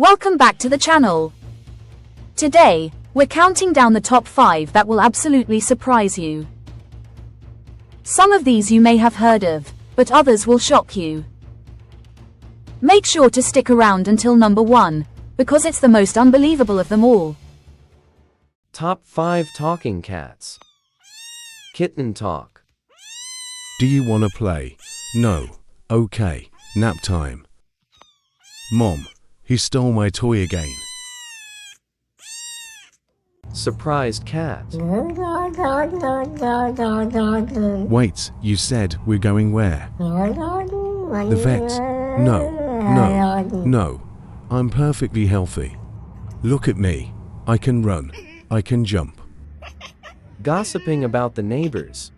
Welcome back to the channel. Today, we're counting down the top 5 that will absolutely surprise you. Some of these you may have heard of, but others will shock you. Make sure to stick around until number 1, because it's the most unbelievable of them all. Top 5 talking cats. Kitten talk. Do you want to play? No. Okay. Nap time. Mom, he stole my toy again. Surprised cat. Wait, you said we're going where? The vet. No. I'm perfectly healthy. Look at me. I can run. I can jump. Gossiping about the neighbors.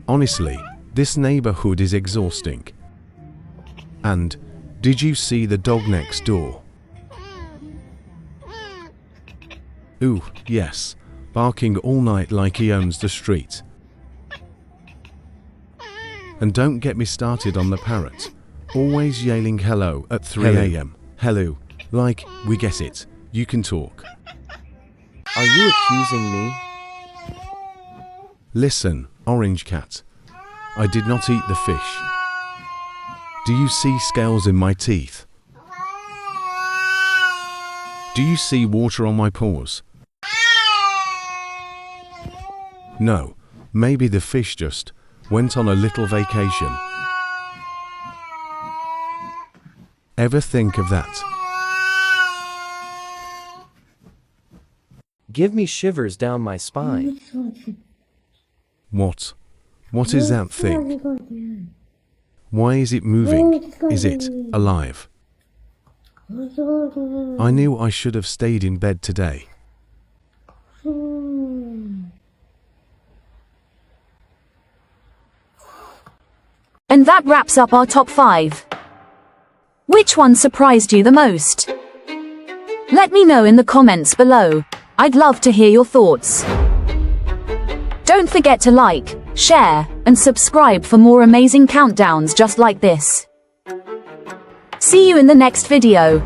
Honestly, this neighborhood is exhausting. And, did you see the dog next door? Ooh, yes, barking all night like he owns the street. And don't get me started on the parrot, always yelling hello at 3 a.m. Hello, like, we get it, you can talk. Are you accusing me? Listen, orange cat, I did not eat the fish. Do you see scales in my teeth? Do you see water on my paws? No, maybe the fish just went on a little vacation. Ever think of that? Give me shivers down my spine. What? What is that thing? Why is it moving? Is it alive? I knew I should have stayed in bed today. And that wraps up our top 5. Which one surprised you the most? Let me know in the comments below. I'd love to hear your thoughts. Don't forget to like, share, and subscribe for more amazing countdowns just like this. See you in the next video.